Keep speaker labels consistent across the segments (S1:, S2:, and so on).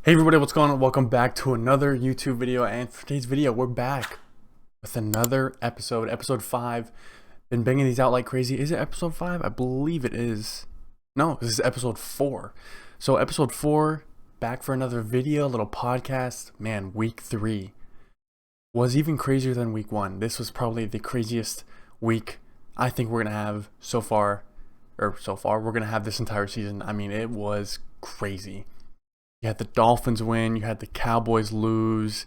S1: Hey everybody, what's going on? Welcome back to another YouTube video, and for today's video we're back with another episode 5. Been banging these out like crazy. Is it episode 5? I believe it is. No, this is episode 4. So episode 4, back for another video, little podcast. Man, week 3 was even crazier than week 1. This was probably the craziest week I think we're gonna have so far we're gonna have this entire season. I mean, it was crazy. You had the Dolphins win, you had the Cowboys lose.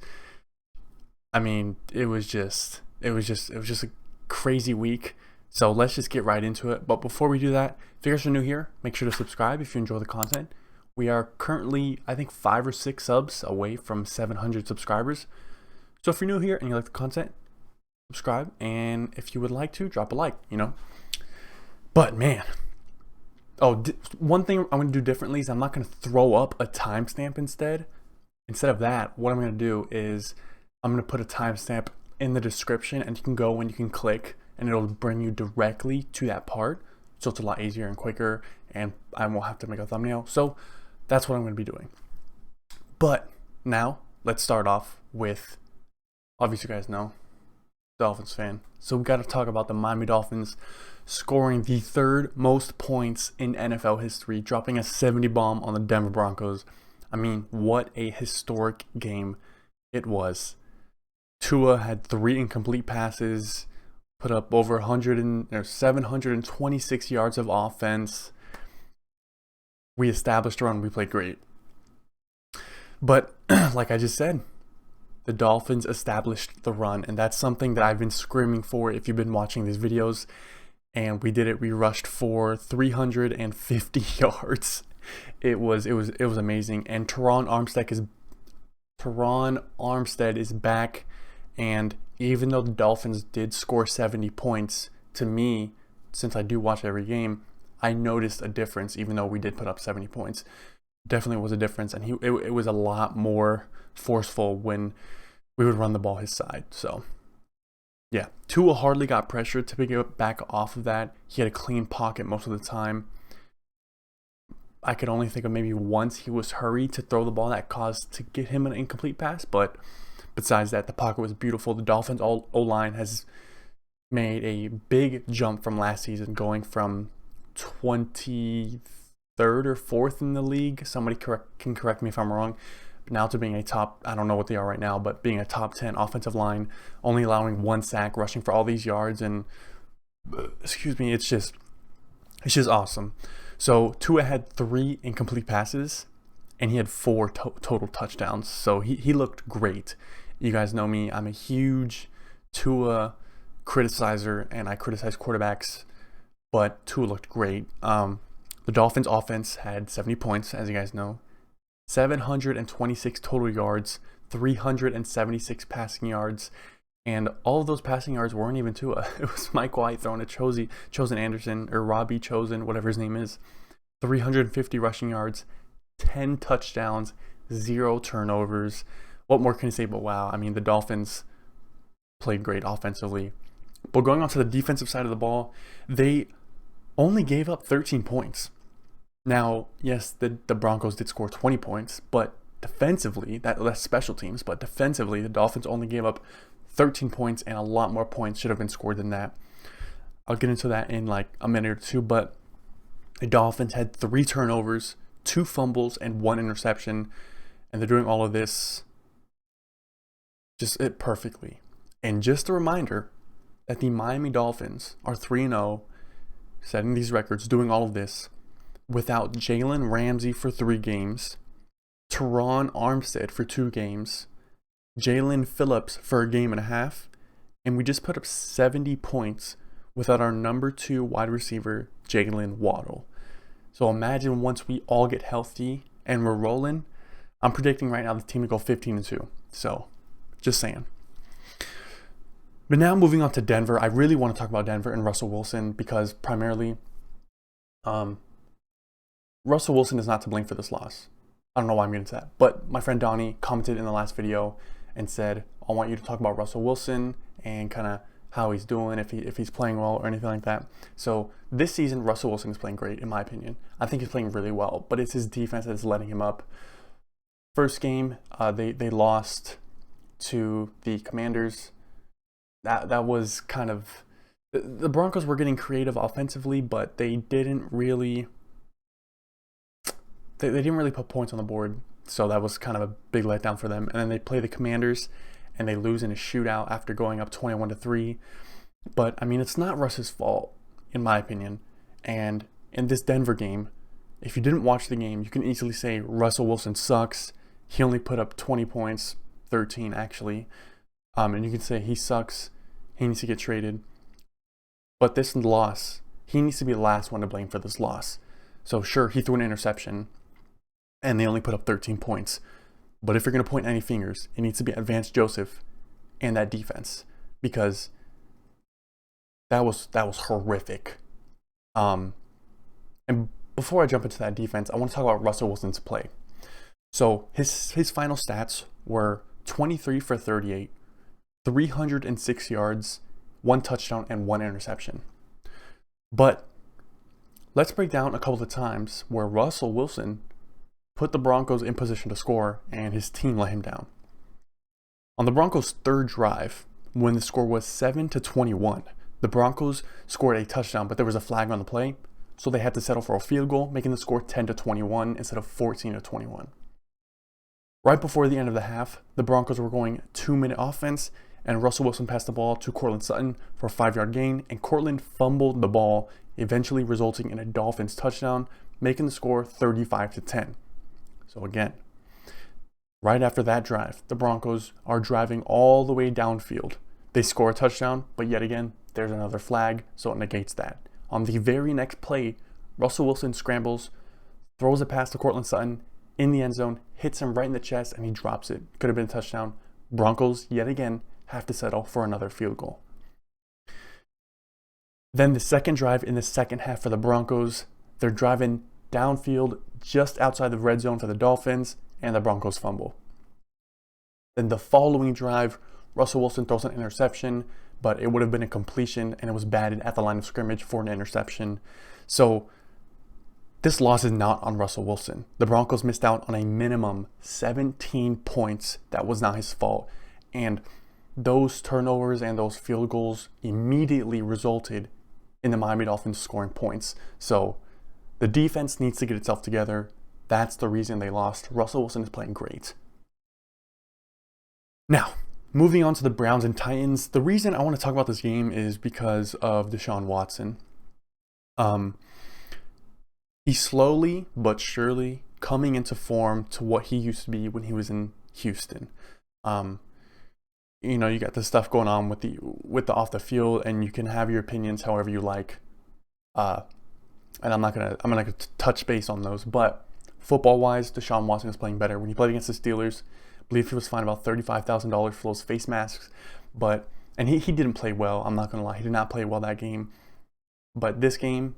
S1: I mean, it was just a crazy week. So let's just get right into it. But before we do that, if you guys are new here, make sure to subscribe if you enjoy the content. We are currently, I think, 5 or 6 subs away from 700 subscribers. So if you're new here and you like the content, subscribe, and if you would like to, drop a like, But man, one thing I'm going to do differently is I'm not going to throw up a timestamp instead. Instead of that, what I'm going to do is I'm going to put a timestamp in the description, and you can go and you can click and it'll bring you directly to that part. So it's a lot easier and quicker, and I won't have to make a thumbnail. So that's what I'm going to be doing. But now let's start off with, obviously you guys know, Dolphins fan. So we got to talk about the Miami Dolphins scoring the 3rd most points in NFL history, dropping a 70 bomb on the Denver Broncos. I mean, what a historic game it was. Tua had 3 incomplete passes, put up over 726 yards of offense. We established a run. We played great. But like I just said, the Dolphins established the run, and that's something that I've been screaming for if you've been watching these videos. And we did it. We rushed for 350 yards. It was amazing. And Teron Armstead is back. And even though the Dolphins did score 70 points, to me, since I do watch every game, I noticed a difference. Even though we did put up 70 points, definitely was a difference. And it was a lot more forceful when we would run the ball his side. So yeah, Tua hardly got pressured to pick it back off of that. He had a clean pocket most of the time. I could only think of maybe once he was hurried to throw the ball that caused to get him an incomplete pass. But besides that, the pocket was beautiful. The Dolphins O-line has made a big jump from last season, going from 23rd or 4th in the league. Somebody can correct me if I'm wrong. Now to being a top, I don't know what they are right now, but being a top 10 offensive line, only allowing 1 sack, rushing for all these yards, and it's just awesome. So Tua had 3 incomplete passes, and he had 4 total touchdowns. So he looked great. You guys know me; I'm a huge Tua criticizer, and I criticize quarterbacks, but Tua looked great. The Dolphins' offense had 70 points, as you guys know. 726 total yards, 376 passing yards, and all of those passing yards weren't even Tua. It was Mike White throwing to Chosen Anderson, or Robbie Chosen, whatever his name is. 350 rushing yards, 10 touchdowns, 0 turnovers. What more can you say but wow? I mean, the Dolphins played great offensively. But going on to the defensive side of the ball, they only gave up 13 points. Now, yes, the Broncos did score 20 points, but defensively, that's special teams, but defensively, the Dolphins only gave up 13 points, and a lot more points should have been scored than that. I'll get into that in like a minute or two, but the Dolphins had 3 turnovers, 2 fumbles, and 1 interception, and they're doing all of this perfectly. And just a reminder that the Miami Dolphins are 3-0, setting these records, doing all of this without Jalen Ramsey for 3 games, Teron Armstead for 2 games, Jalen Phillips for a game and a half, and we just put up 70 points without our number 2 wide receiver, Jalen Waddle. So imagine once we all get healthy and we're rolling, I'm predicting right now the team to go 15-2. So, just saying. But now moving on to Denver, I really want to talk about Denver and Russell Wilson because primarily, Russell Wilson is not to blame for this loss. I don't know why I'm getting to that. But my friend Donnie commented in the last video and said, I want you to talk about Russell Wilson and kind of how he's doing, if he's playing well or anything like that. So this season, Russell Wilson is playing great, in my opinion. I think he's playing really well, but it's his defense that's letting him up. First game, they lost to the Commanders. That was kind of, the Broncos were getting creative offensively, but they didn't really put points on the board. So that was kind of a big letdown for them. And then they play the Commanders and they lose in a shootout after going up 21-3. But I mean, it's not Russ's fault, in my opinion. And in this Denver game, if you didn't watch the game, you can easily say Russell Wilson sucks. He only put up 20 points, 13 actually. And you can say he sucks. He needs to get traded. But this loss, he needs to be the last one to blame for this loss. So sure, he threw an interception and they only put up 13 points. But if you're going to point any fingers, it needs to be Advanced Joseph and that defense, because that was horrific. And before I jump into that defense, I want to talk about Russell Wilson's play. So his final stats were 23 for 38, 306 yards, 1 touchdown, and 1 interception. But let's break down a couple of times where Russell Wilson put the Broncos in position to score and his team let him down. On the Broncos' third drive, when the score was 7-21, the Broncos scored a touchdown, but there was a flag on the play, so they had to settle for a field goal, making the score 10-21 instead of 14-21. Right before the end of the half, the Broncos were going 2-minute offense, and Russell Wilson passed the ball to Courtland Sutton for a 5-yard gain, and Courtland fumbled the ball, eventually resulting in a Dolphins touchdown, making the score 35-10. So again, right after that drive, the Broncos are driving all the way downfield. They score a touchdown, but yet again, there's another flag, so it negates that. On the very next play, Russell Wilson scrambles, throws a pass to Courtland Sutton in the end zone, hits him right in the chest, and he drops it. Could have been a touchdown. Broncos, yet again, have to settle for another field goal. Then the second drive in the second half for the Broncos, they're driving downfield just outside the red zone for the Dolphins, and the Broncos fumble. Then the following drive, Russell Wilson throws an interception, but it would have been a completion, and it was batted at the line of scrimmage for an interception. So this loss is not on Russell Wilson. The Broncos missed out on a minimum 17 points. That was not his fault. And those turnovers and those field goals immediately resulted in the Miami Dolphins scoring points. So the defense needs to get itself together. That's the reason they lost. Russell Wilson is playing great. Now, moving on to the Browns and Titans. The reason I want to talk about this game is because of Deshaun Watson. He's slowly but surely coming into form to what he used to be when he was in Houston. You got this stuff going on with the off the field, and you can have your opinions however you like. And I'm not gonna touch base on those, but football wise, Deshaun Watson is playing better. When he played against the Steelers, I believe he was fined about $35,000 for those face masks, and he didn't play well. I'm not gonna lie, he did not play well that game. But this game,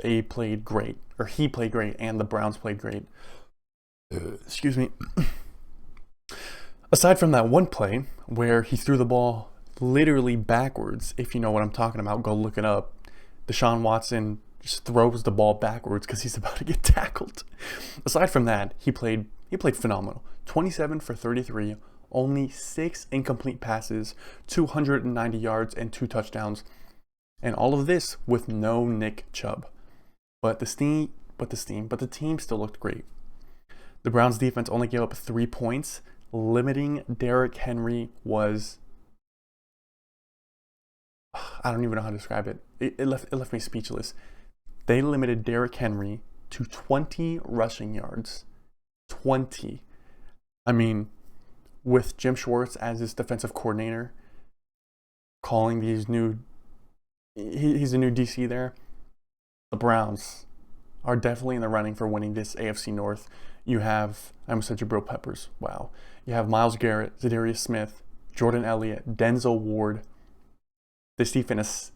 S1: they played great, or he played great, and the Browns played great. Excuse me. Aside from that one play where he threw the ball literally backwards, if you know what I'm talking about, go look it up. Deshaun Watson just throws the ball backwards because he's about to get tackled. Aside from that, he played phenomenal. 27 for 33, only 6 incomplete passes, 290 yards, and 2 touchdowns. And all of this with no Nick Chubb. But the team still looked great. The Browns defense only gave up 3 points. Limiting Derrick Henry was, I don't even know how to describe it. It left me speechless. They limited Derrick Henry to 20 rushing yards. 20. I mean, with Jim Schwartz as his defensive coordinator, calling these he's a new DC there. The Browns are definitely in the running for winning this AFC North. You have, I almost said Jabril Peppers. Wow. You have Myles Garrett, Zadarius Smith, Jordan Elliott, Denzel Ward. This defense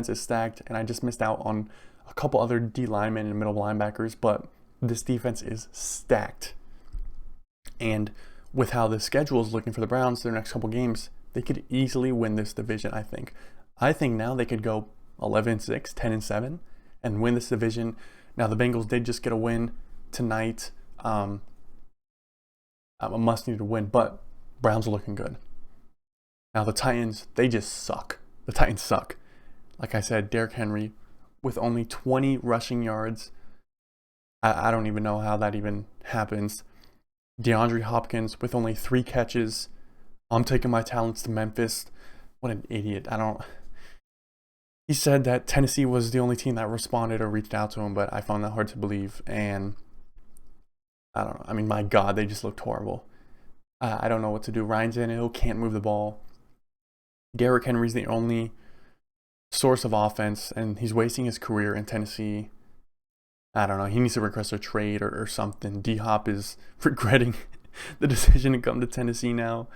S1: is stacked, and I just missed out on a couple other D linemen and middle linebackers, but this defense is stacked. And with how the schedule is looking for the Browns, their next couple games, they could easily win this division, I think. I think now they could go 11-6, 10-7, and win this division. Now, the Bengals did just get a win tonight. A must-need to win, but Browns are looking good. Now the Titans, they just suck. The Titans suck. Like I said, Derrick Henry with only 20 rushing yards. I don't even know how that even happens. DeAndre Hopkins with only 3 catches. I'm taking my talents to Memphis. What an idiot. He said that Tennessee was the only team that responded or reached out to him, but I found that hard to believe. And I don't know. I mean, my God, they just looked horrible. I don't know what to do. Ryan Tannehill can't move the ball. Derrick Henry's the only source of offense, and he's wasting his career in Tennessee. I don't know. He needs to request a trade or something. D-Hop is regretting the decision to come to Tennessee now.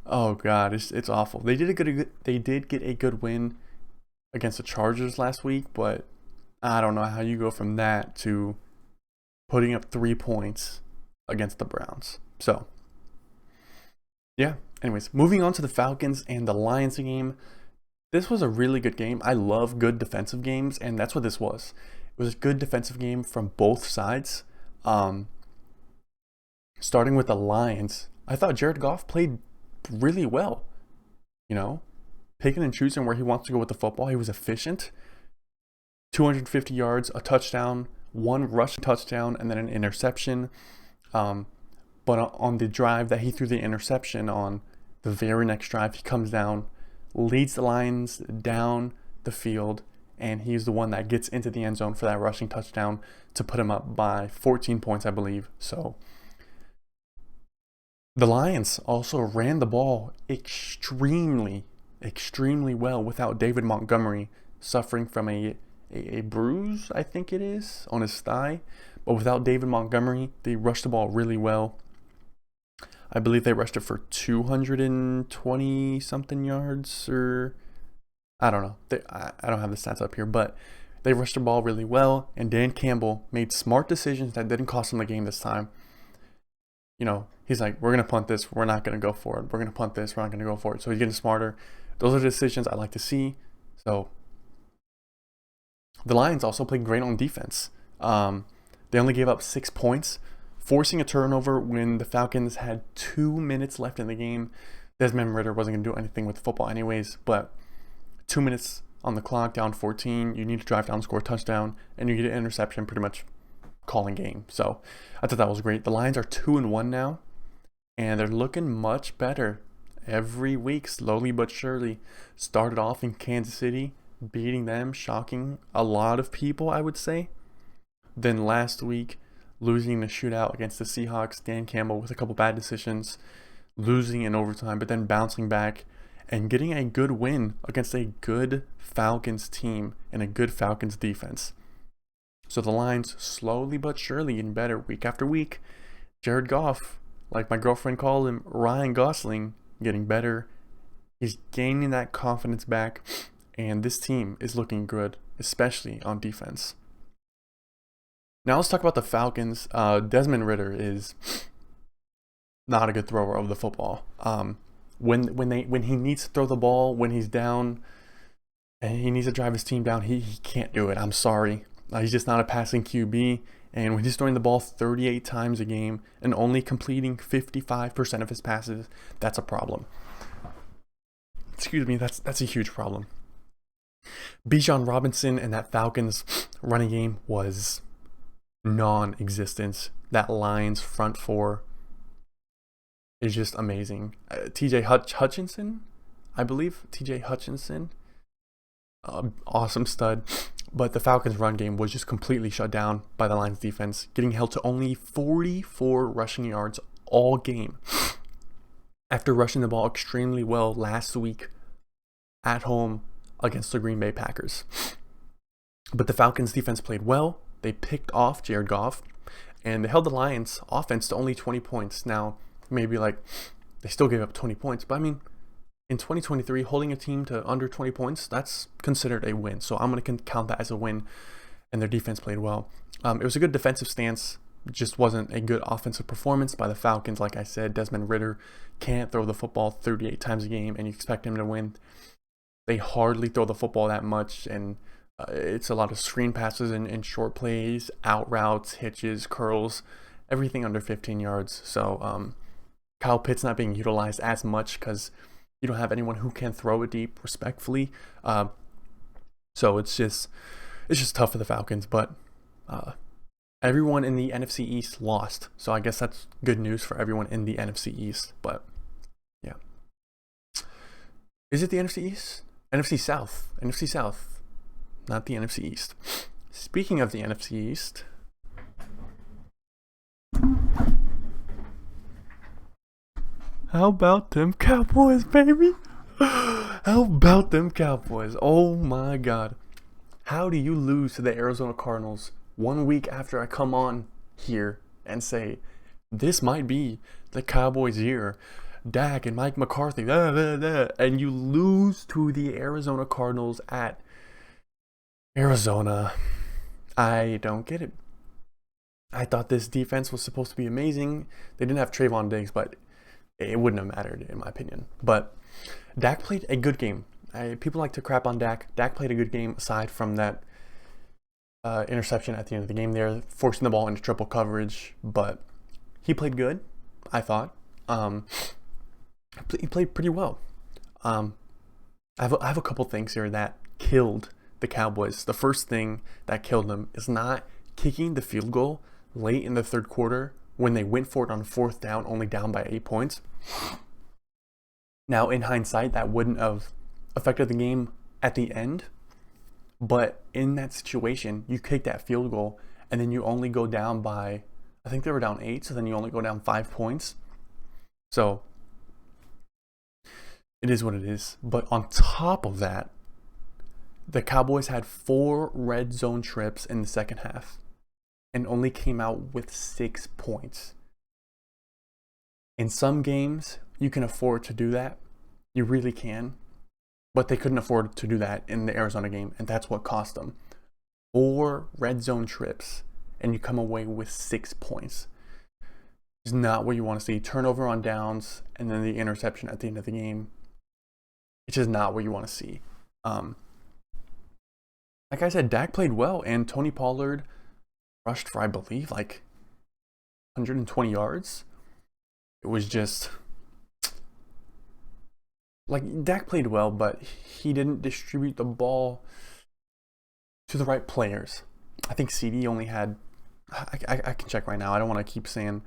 S1: Oh God, it's awful. They did get a good win against the Chargers last week, but I don't know how you go from that to putting up 3 points against the Browns. So, yeah. Anyways, moving on to the Falcons and the Lions game. This was a really good game. I love good defensive games, and that's what this was. It was a good defensive game from both sides. Starting with the Lions, I thought Jared Goff played really well. You know, picking and choosing where he wants to go with the football. He was efficient. 250 yards, a touchdown, 1 rush touchdown, and then an interception. But on the drive that he threw the interception on, the very next drive, he comes down, leads the Lions down the field, and he's the one that gets into the end zone for that rushing touchdown to put him up by 14 points, I believe. So the Lions also ran the ball extremely well without David Montgomery suffering from a bruise, I think it is, on his thigh. But without David Montgomery, they rushed the ball really well. I believe they rushed it for 220 something yards, or I don't know. I don't have the stats up here, but they rushed the ball really well, and Dan Campbell made smart decisions that didn't cost him the game this time. You know, he's like, we're going to punt this. We're not going to go for it. We're going to punt this. We're not going to go for it. So he's getting smarter. Those are the decisions I like to see. So the Lions also played great on defense. They only gave up 6 points, forcing a turnover when the Falcons had 2 minutes left in the game. Desmond Ridder wasn't going to do anything with the football anyways, but 2 minutes on the clock, down 14. You need to drive down, score a touchdown, and you get an interception, pretty much calling game. So I thought that was great. The Lions are 2-1 now, and they're looking much better every week, slowly but surely. Started off in Kansas City, beating them, shocking a lot of people, I would say. Then last week, losing the shootout against the Seahawks, Dan Campbell with a couple bad decisions, losing in overtime, but then bouncing back and getting a good win against a good Falcons team and a good Falcons defense. So the Lions slowly but surely getting better week after week. Jared Goff, like my girlfriend called him, Ryan Gosling, getting better. He's gaining that confidence back, and this team is looking good, especially on defense. Now let's talk about the Falcons. Desmond Ridder is not a good thrower of the football. When he needs to throw the ball, when he's down and he needs to drive his team down, he can't do it. I'm sorry. He's just not a passing QB. And when he's throwing the ball 38 times a game and only completing 55% of his passes, that's a problem. Excuse me, that's a huge problem. Bijan Robinson and that Falcons running game was non-existent. That Lions front four is just amazing. TJ Hutchinson, I believe. TJ Hutchinson, awesome stud. But the Falcons run game was just completely shut down by the Lions defense, getting held to only 44 rushing yards all game after rushing the ball extremely well last week at home against the Green Bay Packers. But the Falcons defense played well. They picked off Jared Goff, and they held the Lions offense to only 20 points. Now, maybe like they still gave up 20 points, but I mean, in 2023, holding a team to under 20 points, that's considered a win. So I'm going to count that as a win, and their defense played well. It was a good defensive stance, just wasn't a good offensive performance by the Falcons. Like I said, Desmond Ridder can't throw the football 38 times a game, and you expect him to win. They hardly throw the football that much, and it's a lot of screen passes and short plays, out routes, hitches, curls, everything under 15 yards. So Kyle Pitts not being utilized as much because you don't have anyone who can throw it deep respectfully. So it's just tough for the Falcons. But everyone in the NFC East lost, so I guess that's good news for everyone in the NFC East. But yeah, is it the NFC East? NFC South. NFC South, not the NFC East. Speaking of the NFC East, how about them Cowboys, baby? How about them Cowboys? Oh my God. How do you lose to the Arizona Cardinals 1 week after I come on here and say, this might be the Cowboys' year? Dak and Mike McCarthy, and you lose to the Arizona Cardinals at Arizona. I don't get it. I thought this defense was supposed to be amazing. They didn't have Trayvon Diggs, but it wouldn't have mattered in my opinion. But Dak played a good game. People like to crap on Dak. Dak played a good game aside from that interception at the end of the game there, forcing the ball into triple coverage. But he played good, I thought. He played pretty well. I have a couple things here that killed the Cowboys. The first thing that killed them is not kicking the field goal late in the third quarter when they went for it on fourth down, only down by 8 points. Now, in hindsight, that wouldn't have affected the game at the end. But in that situation, you kick that field goal and then you only go down by, I think they were down 8, so then you only go down 5 points. So it is what it is. But on top of that, the Cowboys had 4 red zone trips in the second half and only came out with 6 points. In some games, you can afford to do that. You really can. But they couldn't afford to do that in the Arizona game, and that's what cost them. 4 red zone trips, and you come away with 6 points. It's not what you want to see. Turnover on downs, and then the interception at the end of the game. It's just not what you want to see. Like I said, Dak played well, and Tony Pollard rushed for, I believe, like 120 yards. It was just, like, Dak played well, but he didn't distribute the ball to the right players. I think CD only had, I can check right now. I don't want to keep saying,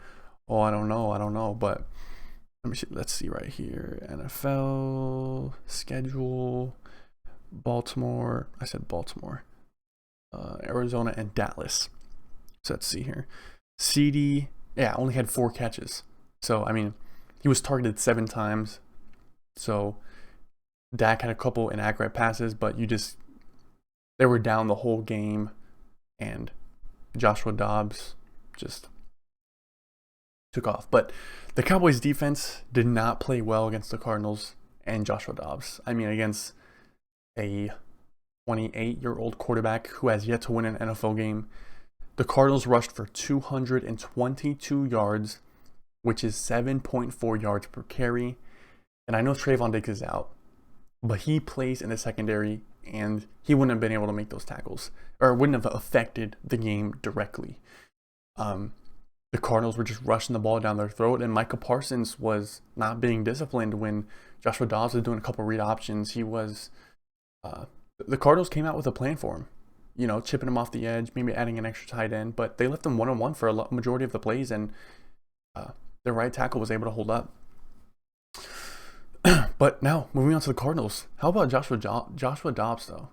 S1: oh, I don't know, but let's see right here. NFL schedule, Baltimore. I said Baltimore, Arizona, and Dallas. So let's see here. CD, only had 4 catches. So, I mean, he was targeted 7 times. So, Dak had a couple inaccurate passes, but they were down the whole game. And Joshua Dobbs just took off. But the Cowboys defense did not play well against the Cardinals and Joshua Dobbs. I mean, against a 28-year-old quarterback who has yet to win an NFL game. The Cardinals rushed for 222 yards, which is 7.4 yards per carry. And I know Trayvon Diggs is out, but he plays in the secondary, and he wouldn't have been able to make those tackles, or wouldn't have affected the game directly. The Cardinals were just rushing the ball down their throat, and Micah Parsons was not being disciplined when Joshua Dobbs was doing a couple read options. He was, the Cardinals came out with a plan for him, you know, chipping him off the edge, maybe adding an extra tight end, but they left him one-on-one for a majority of the plays, and their right tackle was able to hold up. But now, moving on to the Cardinals, how about Joshua Dobbs, though?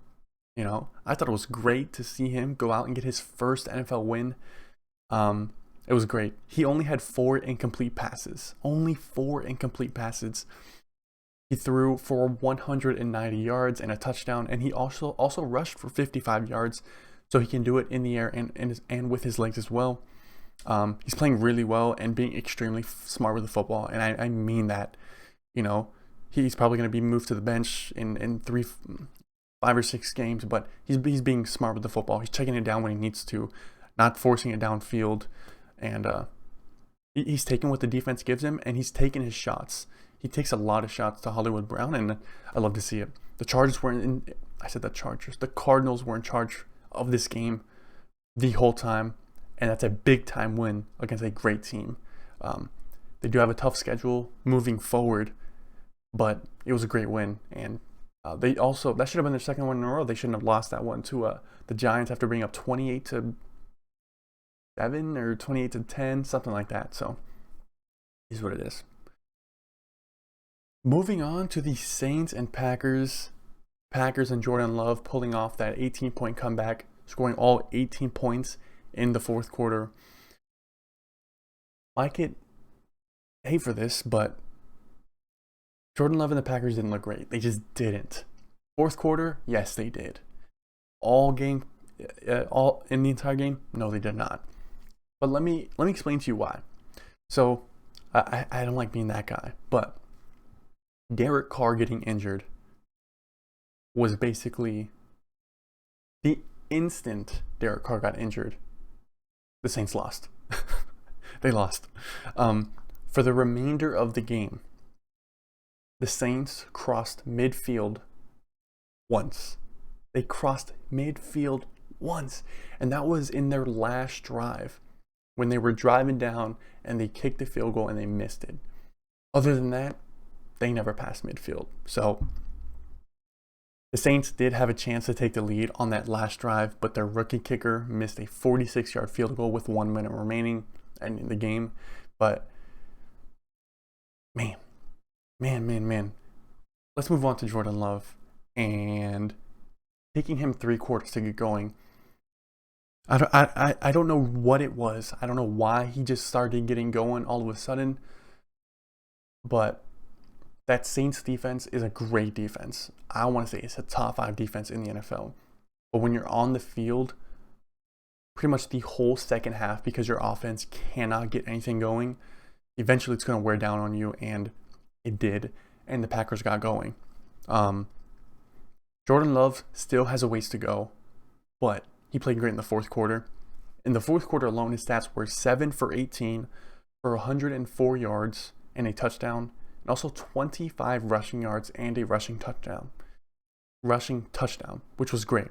S1: You know, I thought it was great to see him go out and get his first NFL win. It was great. He only had 4 incomplete passes. Only 4 incomplete passes. He threw for 190 yards and a touchdown, and he also rushed for 55 yards, so he can do it in the air and with his legs as well. He's playing really well and being extremely smart with the football, and I mean that. You know, he's probably going to be moved to the bench in 5 or 6 games, but he's being smart with the football. He's checking it down when he needs to, not forcing it downfield, and he's taking what the defense gives him, and he's taking his shots. He takes a lot of shots to Hollywood Brown, and I love to see it. The Cardinals were in charge of this game the whole time, and that's a big time win against a great team. They do have a tough schedule moving forward, but it was a great win. And they also, that should have been their second one in a row. They shouldn't have lost that one to the Giants after bringing up 28-7 or 28-10, something like that. So is what it is. Moving on to the Saints and Packers. Packers and Jordan Love pulling off that 18-point comeback, scoring all 18 points in the fourth quarter. I could hate for this, but Jordan Love and the Packers didn't look great. They just didn't. Fourth quarter, yes, they did. All in the entire game, no, they did not. But let me explain to you why. So I don't like being that guy, but Derek Carr getting injured was basically the instant Derek Carr got injured, the Saints lost. They lost. For the remainder of the game, the Saints crossed midfield once. They crossed midfield once. And that was in their last drive when they were driving down and they kicked the field goal and they missed it. Other than that, they never passed midfield. So the Saints did have a chance to take the lead on that last drive, but their rookie kicker missed a 46-yard field goal with 1 minute remaining in the game. But man. Let's move on to Jordan Love and taking him 3 quarters to get going. I don't know what it was. I don't know why he just started getting going all of a sudden. But that Saints defense is a great defense. I want to say it's a top 5 defense in the NFL. But when you're on the field, pretty much the whole second half, because your offense cannot get anything going, eventually it's going to wear down on you, and it did, and the Packers got going. Jordan Love still has a ways to go, but he played great in the fourth quarter. In the fourth quarter alone, his stats were 7 for 18 for 104 yards and a touchdown, and also 25 rushing yards and a rushing touchdown, which was great.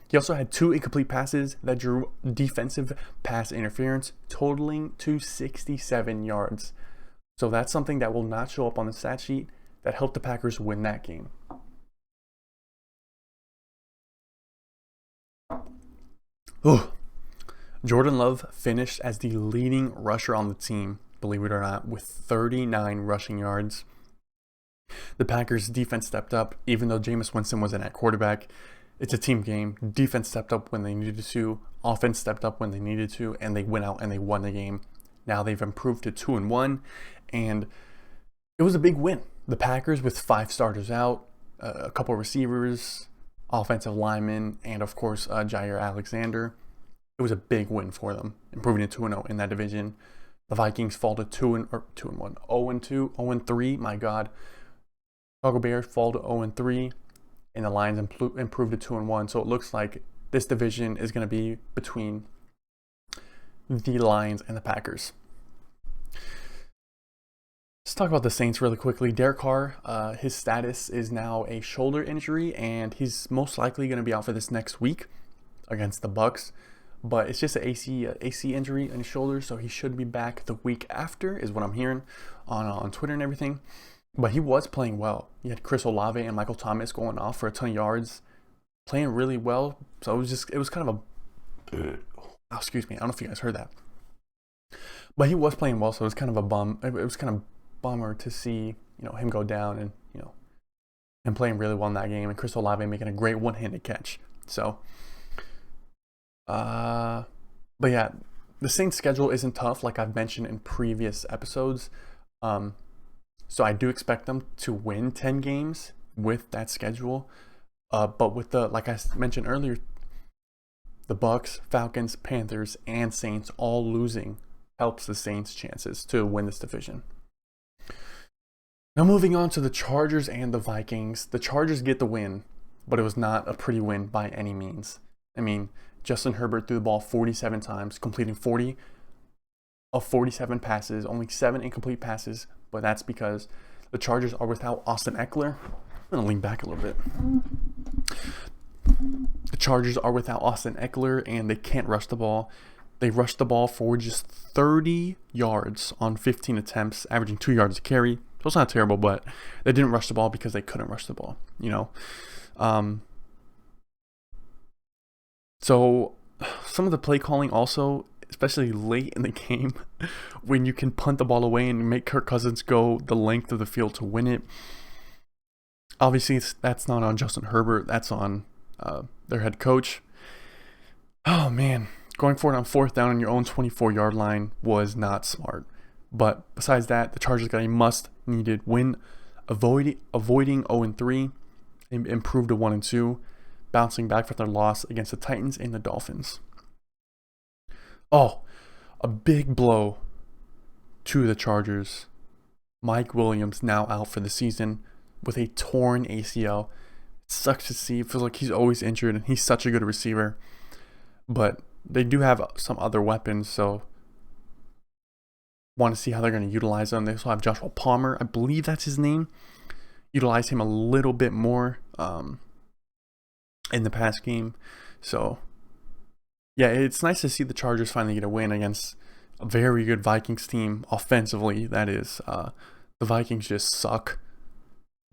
S1: He also had 2 incomplete passes that drew defensive pass interference, totaling to 67 yards. So that's something that will not show up on the stat sheet that helped the Packers win that game. Jordan Love finished as the leading rusher on the team, believe it or not, with 39 rushing yards. The Packers' defense stepped up, even though Jameis Winston wasn't at quarterback. It's a team game. Defense stepped up when they needed to. Offense stepped up when they needed to, and they went out and they won the game. Now they've improved to 2-1, and it was a big win. The Packers, with 5 starters out, a couple receivers, offensive linemen, and of course Jair Alexander. It was a big win for them, improving to 2-0 in that division. The Vikings fall to 2-1, 0-2, 0-3. My God, Chicago Bears fall to 0-3, and the Lions improved to 2-1. So it looks like this division is going to be between the Lions and the Packers. Let's talk about the Saints really quickly. Derek Carr, his status is now a shoulder injury, and he's most likely going to be out for this next week against the Bucs. But it's just an AC injury in his shoulder, so he should be back the week after, is what I'm hearing on Twitter and everything. But he was playing well. He had Chris Olave and Michael Thomas going off for a ton of yards, playing really well. So it was kind of excuse me, I don't know if you guys heard that. But he was playing well, so it was kind of a bummer to see, him go down and, him playing really well in that game, and Chris Olave making a great one-handed catch. So but yeah, the Saints schedule isn't tough, like I've mentioned in previous episodes. So I do expect them to win 10 games with that schedule. But with like I mentioned earlier, the Bucs, Falcons, Panthers, and Saints all losing helps the Saints' chances to win this division. Now moving on to the Chargers and the Vikings. The Chargers get the win, but it was not a pretty win by any means. I mean, Justin Herbert threw the ball 47 times, completing 40 of 47 passes, only 7 incomplete passes, but that's because the Chargers are without Austin Ekeler. I'm going to lean back a little bit. The Chargers are without Austin Ekeler, and they can't rush the ball. They rushed the ball for just 30 yards on 15 attempts, averaging 2 yards a carry. So it's not terrible, but they didn't rush the ball because they couldn't rush the ball, So some of the play calling also, especially late in the game, when you can punt the ball away and make Kirk Cousins go the length of the field to win it. Obviously, that's not on Justin Herbert. That's on their head coach. Oh, man. Going for it on 4th down on your own 24-yard line was not smart. But besides that, the Chargers got a must-needed win, avoiding 0-3, improved to 1-2, bouncing back from their loss against the Titans and the Dolphins. Oh, a big blow to the Chargers. Mike Williams now out for the season with a torn ACL. It sucks to see. It feels like he's always injured, and he's such a good receiver. But they do have some other weapons, so want to see how they're going to utilize them. They also have Joshua Palmer. I believe that's his name. Utilize him a little bit more in the past game. So, yeah, it's nice to see the Chargers finally get a win against a very good Vikings team offensively. That is, the Vikings just suck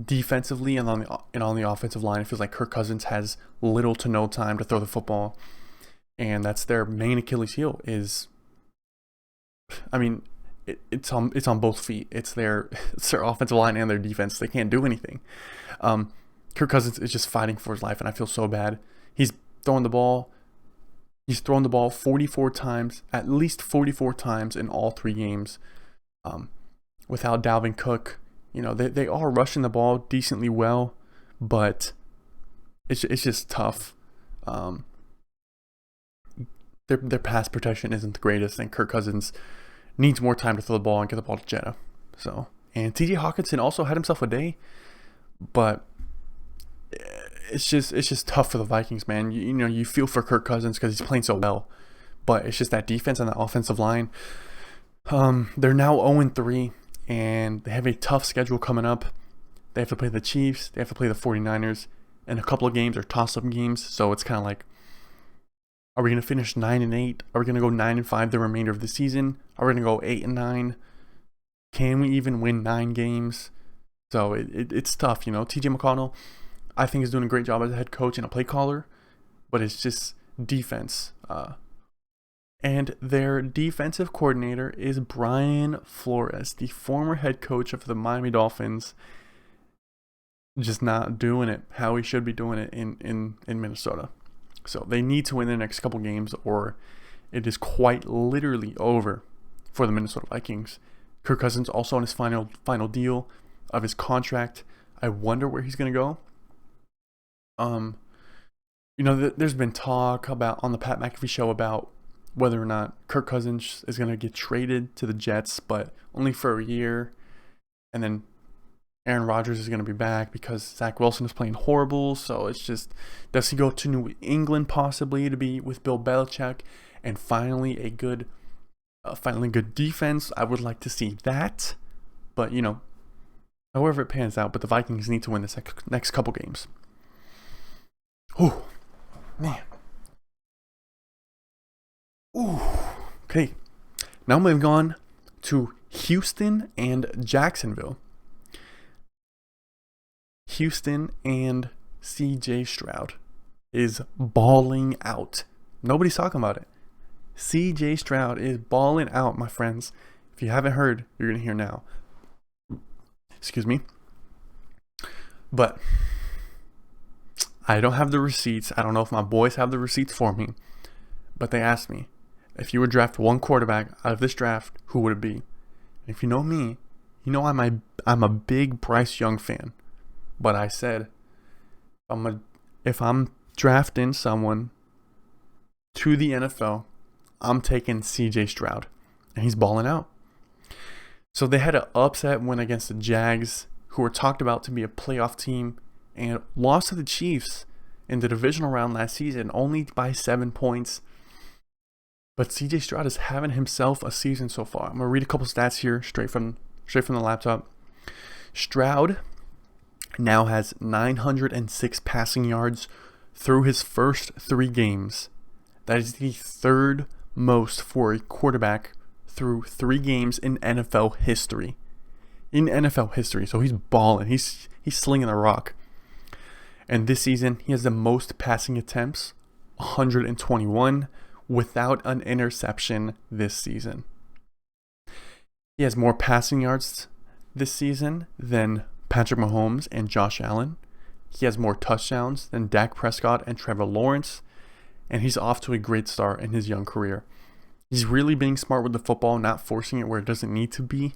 S1: defensively, and on the offensive line, it feels like Kirk Cousins has little to no time to throw the football, and that's their main Achilles heel. It's on both feet. It's their offensive line and their defense. They can't do anything. Kirk Cousins is just fighting for his life, and I feel so bad. He's thrown the ball 44 times, at least 44 times in all 3 games. Without Dalvin Cook, they are rushing the ball decently well, but it's just tough. Their pass protection isn't the greatest, and Kirk Cousins needs more time to throw the ball and get the ball to Jetta. So, and TJ Hawkinson also had himself a day, but it's just tough for the Vikings, man. You feel for Kirk Cousins because he's playing so well, but it's just that defense and that offensive line. They're now 0-3, and they have a tough schedule coming up. They have to play the Chiefs, they have to play the 49ers, and a couple of games are toss-up games. So it's kind of like, are we going to finish 9-8? Are we going to go 9-5 the remainder of the season? Are we going to go 8-9? Can we even win 9 games? So it's tough, TJ McConnell, I think, is doing a great job as a head coach and a play caller, but it's just defense. And their defensive coordinator is Brian Flores, the former head coach of the Miami Dolphins, just not doing it how he should be doing it in Minnesota. So they need to win their next couple games, or it is quite literally over for the Minnesota Vikings. Kirk Cousins also on his final deal of his contract. I wonder where he's going to go. There's been talk about on the Pat McAfee show about whether or not Kirk Cousins is going to get traded to the Jets, but only for a year. And then Aaron Rodgers is going to be back because Zach Wilson is playing horrible. So it's just, does he go to New England possibly to be with Bill Belichick and finally a good defense? I would like to see that, but however it pans out. But the Vikings need to win this next couple games. Oh man. Ooh. Okay. Now moving on to Houston and Jacksonville. Houston and CJ Stroud is balling out. Nobody's talking about it. CJ Stroud is balling out, my friends. If you haven't heard, you're going to hear now. Excuse me. But I don't have the receipts. I don't know if my boys have the receipts for me. But they asked me, if you would draft one quarterback out of this draft, who would it be? And if you know me, you know I'm a big Bryce Young fan. But I said, if I'm drafting someone to the NFL, I'm taking CJ Stroud. And he's balling out. So they had an upset win against the Jags, who were talked about to be a playoff team, and lost to the Chiefs in the divisional round last season, only by 7 points. But CJ Stroud is having himself a season so far. I'm going to read a couple stats here straight from the laptop. Stroud now has 906 passing yards through his first 3 games. That is the 3rd most for a quarterback through 3 games in NFL history. So he's balling. He's slinging the rock. And this season, he has the most passing attempts, 121, without an interception this season. He has more passing yards this season than Patrick Mahomes and Josh Allen. He has more touchdowns than Dak Prescott and Trevor Lawrence. And he's off to a great start in his young career. He's really being smart with the football, not forcing it where it doesn't need to be.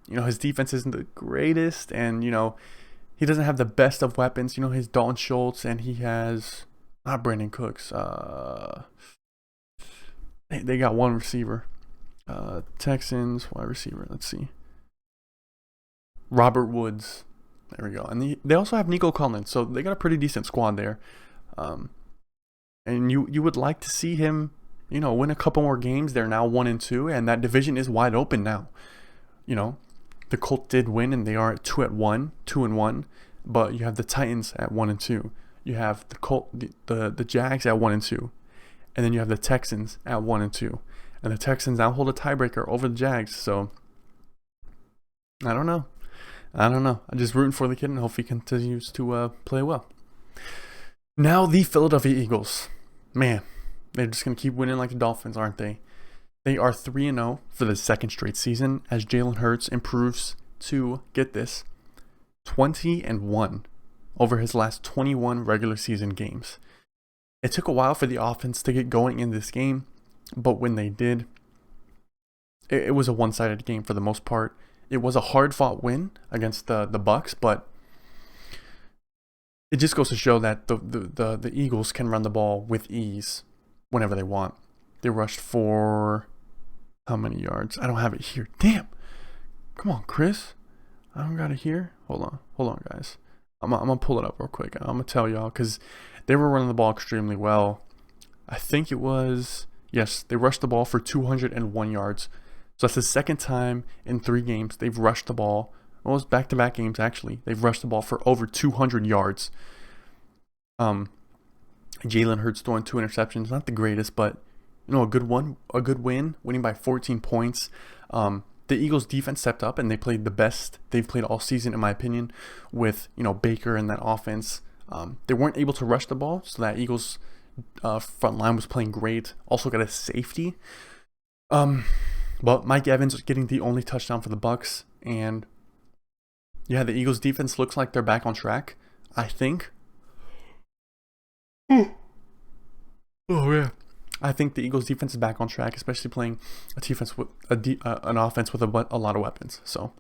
S1: His defense isn't the greatest, and, he doesn't have the best of weapons. His Dalton Schultz, and he has, not Brandon Cooks. They got one receiver. Texans, wide receiver. Let's see. Robert Woods. There we go. And they also have Nico Collins, so they got a pretty decent squad there. And you would like to see him, win a couple more games. They're now 1-2, and that division is wide open now. The Colts did win, and they are at 2-1, but you have the Titans at 1-2. You have the Jags at 1-2, and then you have the Texans at 1-2, and the Texans now hold a tiebreaker over the Jags. So I don't know. I'm just rooting for the kid, and hope he continues to play well. Now the Philadelphia Eagles, man, they're just gonna keep winning like the Dolphins, aren't they? They are 3-0 for the second straight season as Jalen Hurts improves to, get this, 20-1 over his last 21 regular season games. It took a while for the offense to get going in this game, but when they did, it was a one-sided game for the most part. It was a hard-fought win against the Bucs, but it just goes to show that the Eagles can run the ball with ease whenever they want. They rushed for how many yards? I don't have it here. Damn. Come on, Chris. I don't got it here. Hold on, guys. I'm going to pull it up real quick. I'm going to tell y'all because they were running the ball extremely well. I think it was, yes, they rushed the ball for 201 yards. So that's the second time in 3 games they've rushed the ball. Well, it was back-to-back games, actually. They've rushed the ball for over 200 yards. Jalen Hurts throwing 2 interceptions. Not the greatest, but a good win, winning by 14 points. The Eagles defense stepped up and they played the best they've played all season, in my opinion, with, Baker and that offense. They weren't able to rush the ball, so that Eagles front line was playing great. Also got a safety. But Mike Evans getting the only touchdown for the Bucs, and yeah, the Eagles defense looks like they're back on track, I think. Oh yeah. I think the Eagles defense is back on track, especially playing a defense with an offense with a lot of weapons. So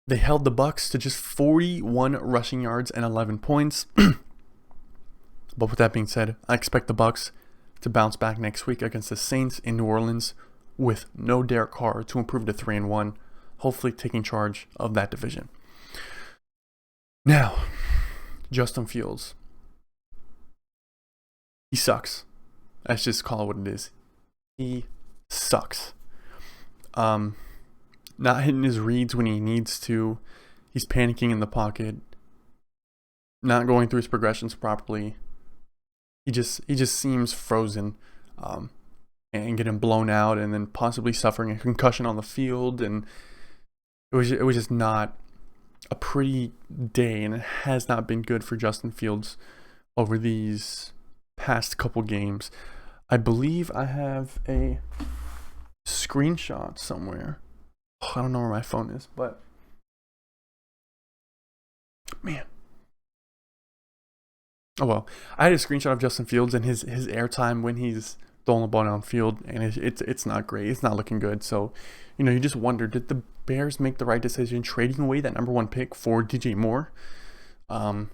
S1: they held the Bucs to just 41 rushing yards and 11 points. But with that being said, I expect the Bucs to bounce back next week against the Saints in New Orleans with no Derek Carr to improve to 3-1, hopefully taking charge of that division. Now, Justin Fields. He sucks. Let's just call it what it is. He sucks. Not hitting his reads when he needs to. He's panicking in the pocket. Not going through his progressions properly. He just seems frozen, and getting blown out, and then possibly suffering a concussion on the field. And it was just not a pretty day, and it has not been good for Justin Fields over these past couple games. I believe I have a screenshot somewhere. I don't know where my phone is, but man. Oh well, I had a screenshot of Justin Fields and his airtime when he's throwing the ball downfield, and it's not great. It's not looking good. So, you just wonder, did the Bears make the right decision trading away that number 1 pick for DJ Moore, and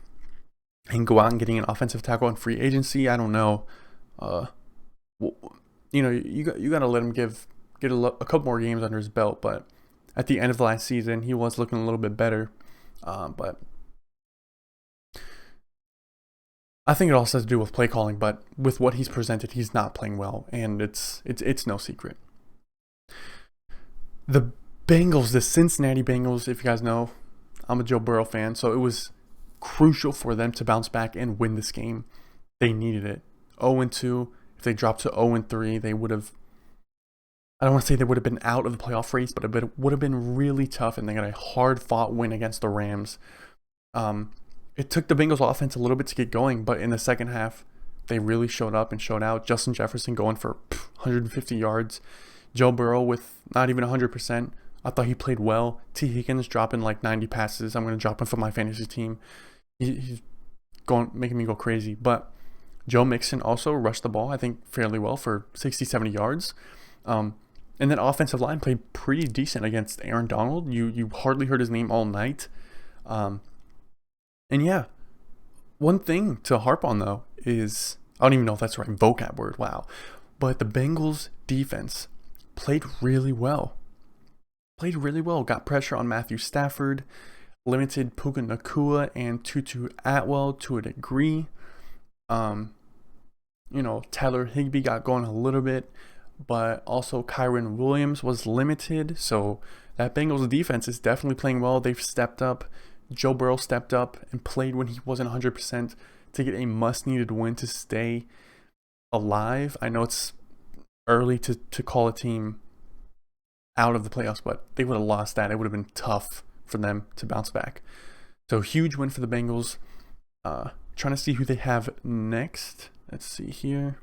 S1: go out and getting an offensive tackle in free agency? I don't know. You got to let him get a couple more games under his belt. But at the end of the last season, he was looking a little bit better. But I think it also has to do with play calling. But with what he's presented, he's not playing well, and it's no secret. The Bengals, the Cincinnati Bengals, if you guys know, I'm a Joe Burrow fan, so it was crucial for them to bounce back and win this game. They needed it. 0-2. If they dropped to 0-3, they would have, I don't want to say they would have been out of the playoff race, but it would have been really tough, and they got a hard-fought win against the Rams. It took the Bengals offense a little bit to get going, but in the second half, they really showed up and showed out. Justin Jefferson going for 150 yards. Joe Burrow with not even 100%. I thought he played well. T. Higgins dropping like 90 passes. I'm going to drop him for my fantasy team. He's making me go crazy. But Joe Mixon also rushed the ball, I think, fairly well for 60, 70 yards. And then offensive line played pretty decent against Aaron Donald. You hardly heard his name all night. And yeah, one thing to harp on, though, is, I don't even know if that's the right vocab word, wow. But the Bengals defense played really well. Got pressure on Matthew Stafford, limited Puka Nacua and Tutu Atwell to a degree. Tyler Higbee got going a little bit, but also Kyron Williams was limited. So that Bengals defense is definitely playing well. They've stepped up. Joe Burrow stepped up and played when he wasn't 100% to get a must-needed win to stay alive. I know it's early to call a team out of the playoffs, but they would have lost that. It would have been tough for them to bounce back. So huge win for the Bengals. Trying to see who they have next. Let's see here.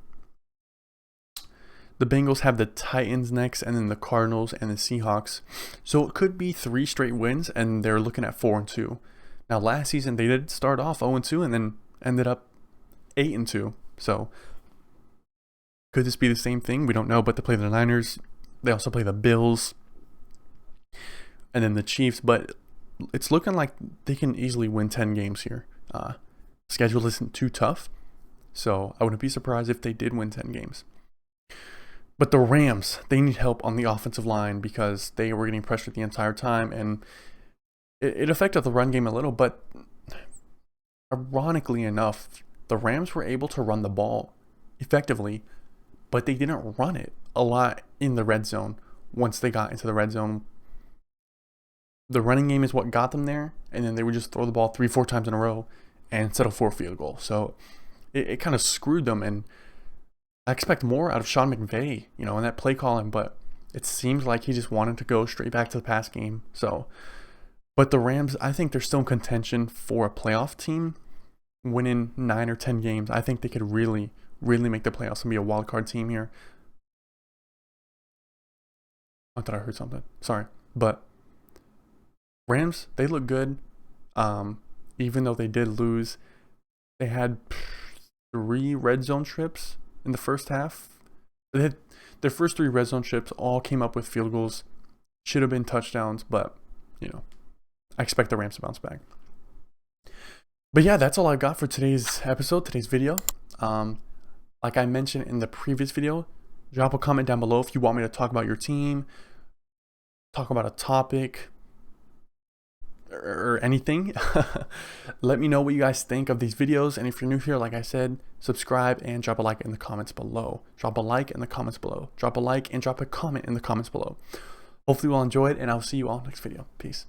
S1: The Bengals have the Titans next, and then the Cardinals and the Seahawks. So it could be 3 straight wins, and they're looking at 4-2. Now, last season, they did start off 0-2 and then ended up 8-2. So could this be the same thing? We don't know, but they play the Niners. They also play the Bills and then the Chiefs. But it's looking like they can easily win 10 games here. Schedule isn't too tough, so I wouldn't be surprised if they did win 10 games. But the Rams, they need help on the offensive line because they were getting pressured the entire time, and it affected the run game a little, but ironically enough, the Rams were able to run the ball effectively, but they didn't run it a lot in the red zone. Once they got into the red zone, the running game is what got them there, and then they would just throw the ball 3-4 times in a row and settle for a field goal. So it kind of screwed them, and I expect more out of Sean McVay, in that play calling, but it seems like he just wanted to go straight back to the pass game. So, but the Rams, I think they're still in contention for a playoff team, winning 9 or 10 games. I think they could really, really make the playoffs and be a wild card team here. I thought I heard something. Sorry. But Rams, they look good. Even though they did lose, they had 3 red zone trips in the first half. Their first 3 red zone trips all came up with field goals. Should have been touchdowns, but I expect the Rams to bounce back. But yeah, that's all I've got for today's episode, today's video. Like I mentioned in the previous video, drop a comment down below if you want me to talk about your team, talk about a topic, or anything. Let me know what you guys think of these videos, and if you're new here, like I said, subscribe and drop a like in the comments below. Drop a like in the comments below. Drop a like and drop a comment in the comments below. Hopefully you all enjoyed, and I'll see you all next video. Peace.